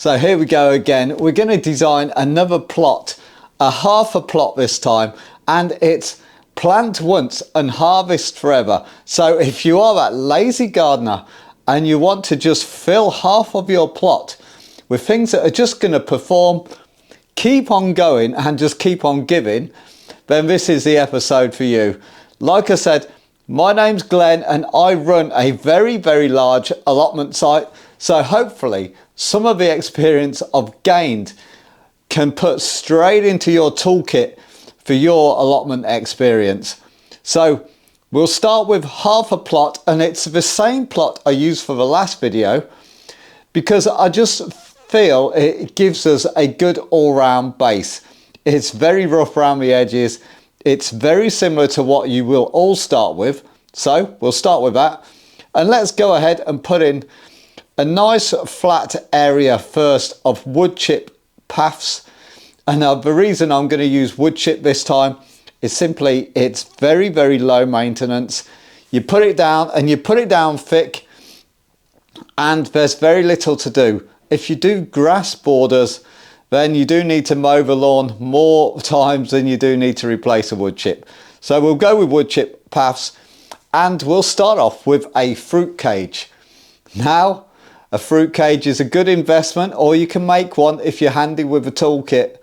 So here we go again. We're going to design another plot, a half a plot this time, and it's plant once and harvest forever. So if you are that lazy gardener and you want to just fill half of your plot with things that are just going to perform, keep on going and just keep on giving, then this is the episode for you. Like I said, my name's Glenn and I run a very, very large allotment site. So hopefully some of the experience I've gained can put straight into your toolkit for your allotment experience. So we'll start with half a plot, and it's the same plot I used for the last video because I just feel it gives us a good all-round base. It's very rough around the edges. It's very similar to what you will all start with. So we'll start with that, and let's go ahead and put in a nice flat area first of wood chip paths. And the reason I'm going to use wood chip this time is simply it's very, very low maintenance. You put it down and you put it down thick and there's very little to do. If you do grass borders, then you do need to mow the lawn more times than you do need to replace a wood chip. So we'll go with wood chip paths, and we'll start off with a fruit cage. Now, a fruit cage is a good investment, or you can make one if you're handy with a toolkit.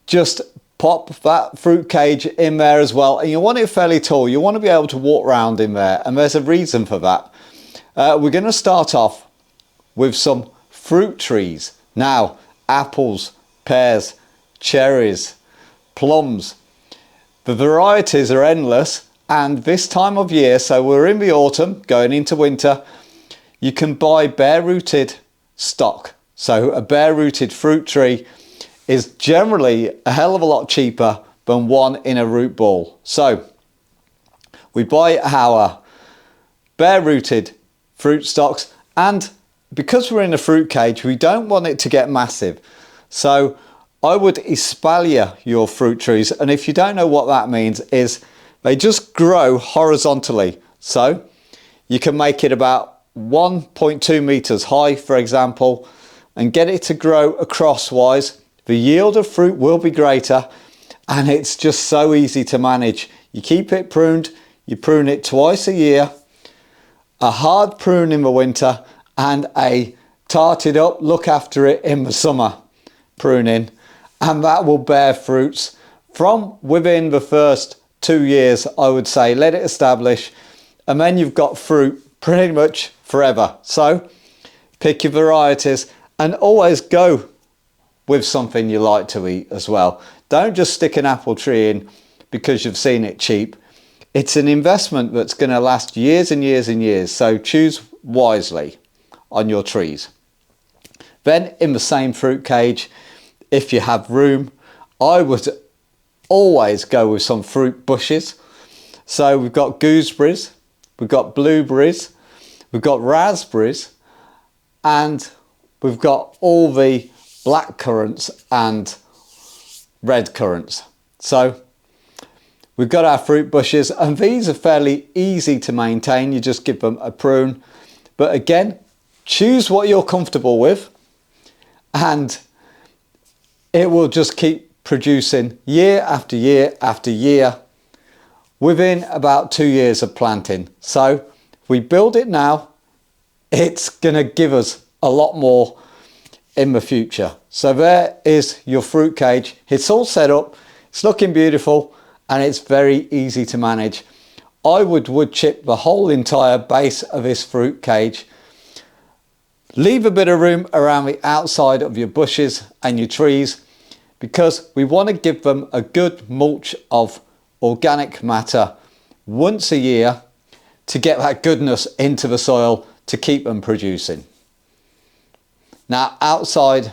Just pop that fruit cage in there as well, and you want it fairly tall. You want to be able to walk around in there, and there's a reason for that. We're going to start off with some fruit trees. Now, apples, pears, cherries, plums. The varieties are endless, and this time of year, so we're in the autumn going into winter, you can buy bare-rooted stock. So a bare-rooted fruit tree is generally a hell of a lot cheaper than one in a root ball. So we buy our bare-rooted fruit stocks, and because we're in a fruit cage, we don't want it to get massive. So I would espalier your fruit trees, and if you don't know what that means, is they just grow horizontally. So you can make it about 1.2 meters high, for example, and get it to grow acrosswise. The yield of fruit will be greater, and it's just so easy to manage. You keep it pruned, you prune it twice a year, a hard prune in the winter and a tarted up look after it in the summer pruning, and that will bear fruits from within the first 2 years. I would say let it establish, and then you've got fruit pretty much forever. So pick your varieties and always go with something you like to eat as well. Don't just stick an apple tree in because you've seen it cheap. It's an investment that's going to last years and years and years. So choose wisely on your trees. Then in the same fruit cage, if you have room, I would always go with some fruit bushes. So we've got gooseberries, we've got blueberries, we've got raspberries, and we've got all the black currants and red currants. So we've got our fruit bushes, and these are fairly easy to maintain. You just give them a prune. But again, choose what you're comfortable with, and it will just keep producing year after year after year within about 2 years of planting. So if we build it now, it's going to give us a lot more in the future. So there is your fruit cage. It's all set up, it's looking beautiful, and it's very easy to manage. I would chip the whole entire base of this fruit cage. Leave a bit of room around the outside of your bushes and your trees, because we want to give them a good mulch of organic matter once a year to get that goodness into the soil to keep them producing. Now outside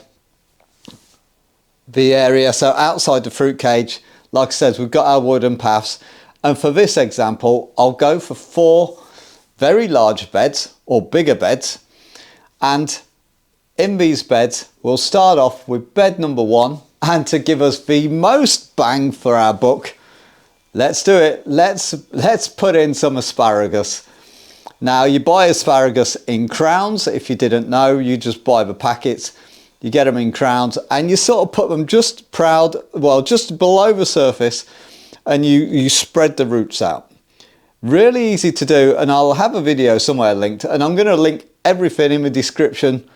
the area, so outside the fruit cage, like I said, we've got our wooden paths, and for this example I'll go for 4 very large beds or bigger beds, and in these beds we'll start off with bed number 1, and to give us the most bang for our buck, let's do it. Let's put in some asparagus. Now you buy asparagus in crowns. If you didn't know, you just buy the packets, you get them in crowns, and you sort of put them just just below the surface, and you spread the roots out. Really easy to do, and I'll have a video somewhere linked, and I'm going to link everything in the description.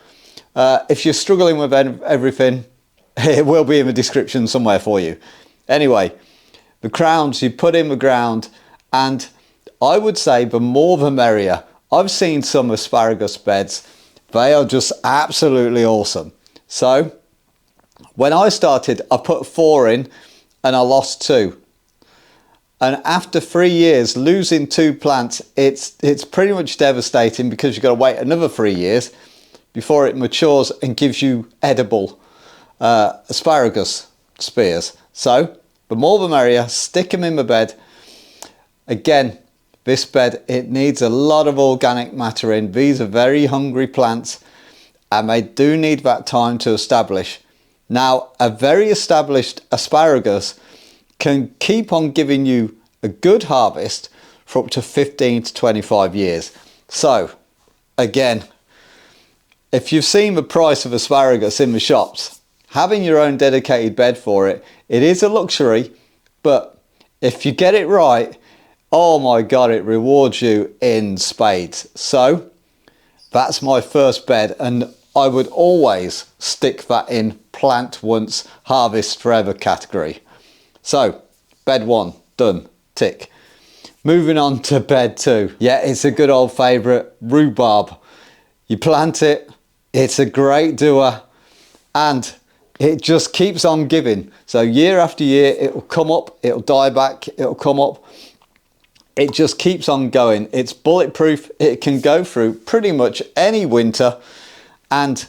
If you're struggling with everything, it will be in the description somewhere for you. Anyway, the crowns you put in the ground, and I would say the more the merrier. I've seen some asparagus beds, they are just absolutely awesome. So when I started, I put 4 in and I lost 2. And after 3 years, losing 2 plants, it's pretty much devastating, because you've got to wait another 3 years before it matures and gives you edible asparagus spears. So the more the merrier. Stick them in the bed. Again, this bed, it needs a lot of organic matter in. These are very hungry plants, and they do need that time to establish. Now, a very established asparagus can keep on giving you a good harvest for up to 15 to 25 years. So, again, if you've seen the price of asparagus in the shops, having your own dedicated bed for it, it is a luxury, but if you get it right, oh my God, it rewards you in spades. So that's my first bed, and I would always stick that in plant once, harvest forever category. So bed 1, done, tick. Moving on to bed 2. Yeah, it's a good old favourite, rhubarb. You plant it, it's a great doer, and it just keeps on giving. So year after year, it will come up, it'll die back, it'll come up. It just keeps on going. It's bulletproof. It can go through pretty much any winter, and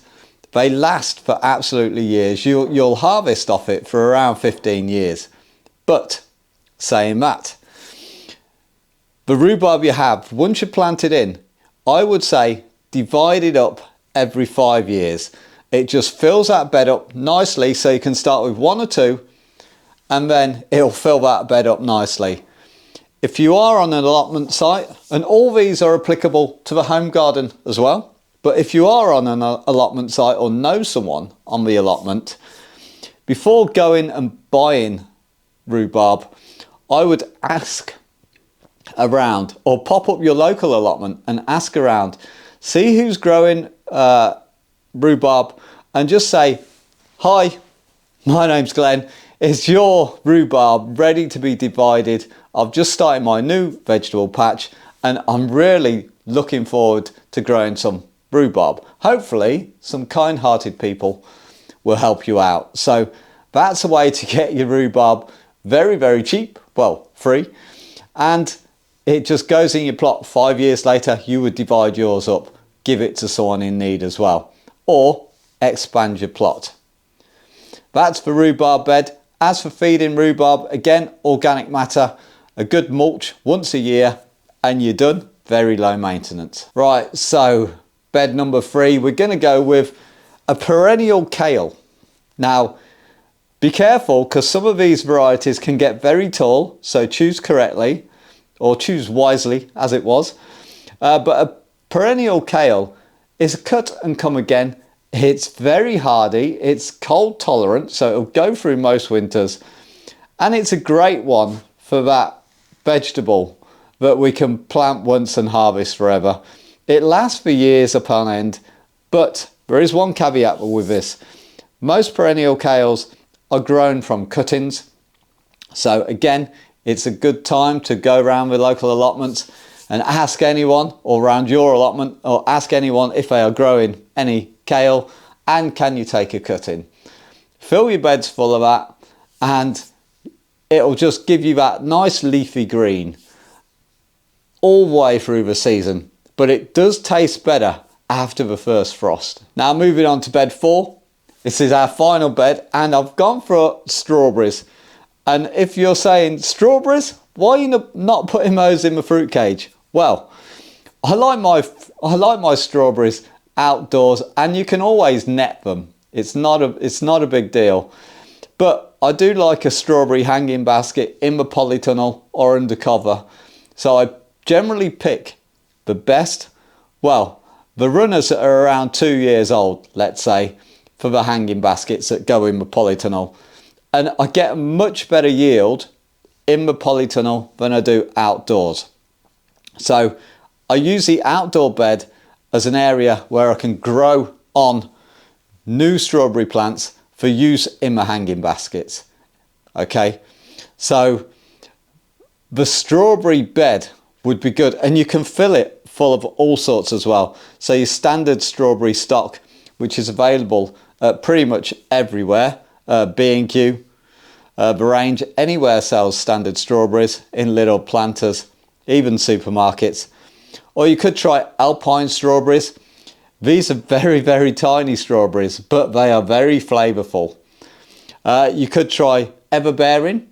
they last for absolutely years. You'll harvest off it for around 15 years. But saying that, the rhubarb you have, once you plant it in, I would say divide it up every 5 years. It just fills that bed up nicely, so you can start with 1 or 2, and then it'll fill that bed up nicely. If you are on an allotment site, and all these are applicable to the home garden as well, but if you are on an allotment site or know someone on the allotment, before going and buying rhubarb, I would ask around, or pop up your local allotment and ask around, see who's growing rhubarb, and just say, hi, my name's Glenn, is your rhubarb ready to be divided? I've just started my new vegetable patch, and I'm really looking forward to growing some rhubarb. Hopefully some kind-hearted people will help you out. So that's a way to get your rhubarb very, very cheap, well, free, and it just goes in your plot. 5 years later, you would divide yours up, give it to someone in need as well, or expand your plot. That's the rhubarb bed. As for feeding rhubarb, again, organic matter, a good mulch once a year, and you're done. Very low maintenance. Right, so bed number 3, we're going to go with a perennial kale. Now, be careful, because some of these varieties can get very tall, so choose correctly, or choose wisely, as it was. But a perennial kale is a cut and come again. It's very hardy, it's cold tolerant, so it'll go through most winters, and it's a great one for that vegetable that we can plant once and harvest forever. It lasts for years upon end, but there is one caveat with this. Most perennial kales are grown from cuttings, so again, it's a good time to go around with local allotments and ask anyone, or around your allotment, or ask anyone if they are growing any kale, and can you take a cutting. Fill your beds full of that, and it'll just give you that nice leafy green all the way through the season, but it does taste better after the first frost. Now moving on to bed 4. This is our final bed, and I've gone for strawberries. And if you're saying strawberries, why are you not putting those in the fruit cage? Well, I like my strawberries outdoors, and you can always net them. It's not a big deal. But I do like a strawberry hanging basket in the polytunnel or under cover. So I generally pick the best? Well, the runners that are around 2 years old, let's say, for the hanging baskets that go in the polytunnel. And I get much better yield in the polytunnel than I do outdoors. So I use the outdoor bed as an area where I can grow on new strawberry plants for use in the hanging baskets. Okay, so the strawberry bed would be good, and you can fill it full of all sorts as well. So your standard strawberry stock, which is available pretty much everywhere, B&Q, the range, anywhere sells standard strawberries in little planters, even supermarkets. Or you could try alpine strawberries. These are very, very tiny strawberries, but they are very flavourful. You could try everbearing.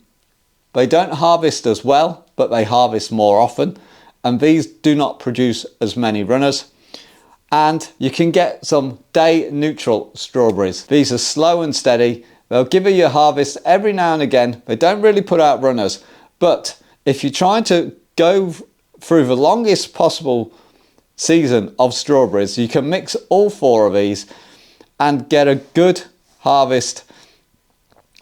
They don't harvest as well, but they harvest more often, and these do not produce as many runners. And you can get some day neutral strawberries. These are slow and steady. They'll give you a harvest every now and again. They don't really put out runners, but if you're trying to go through the longest possible season of strawberries, you can mix all 4 of these and get a good harvest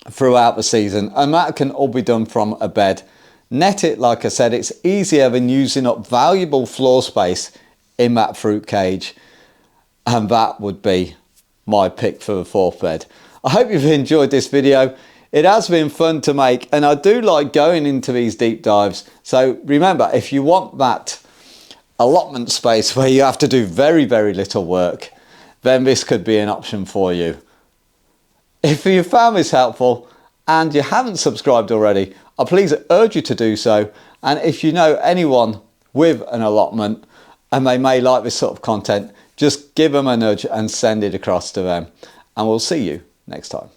throughout the season, and that can all be done from a bed. Net it, like I said, it's easier than using up valuable floor space in that fruit cage, and that would be my pick for the 4th bed. I hope you've enjoyed this video. It has been fun to make, and I do like going into these deep dives. So remember, if you want that allotment space where you have to do very, very little work, then this could be an option for you. If you found this helpful and you haven't subscribed already, I please urge you to do so. And if you know anyone with an allotment and they may like this sort of content, just give them a nudge and send it across to them. And we'll see you next time.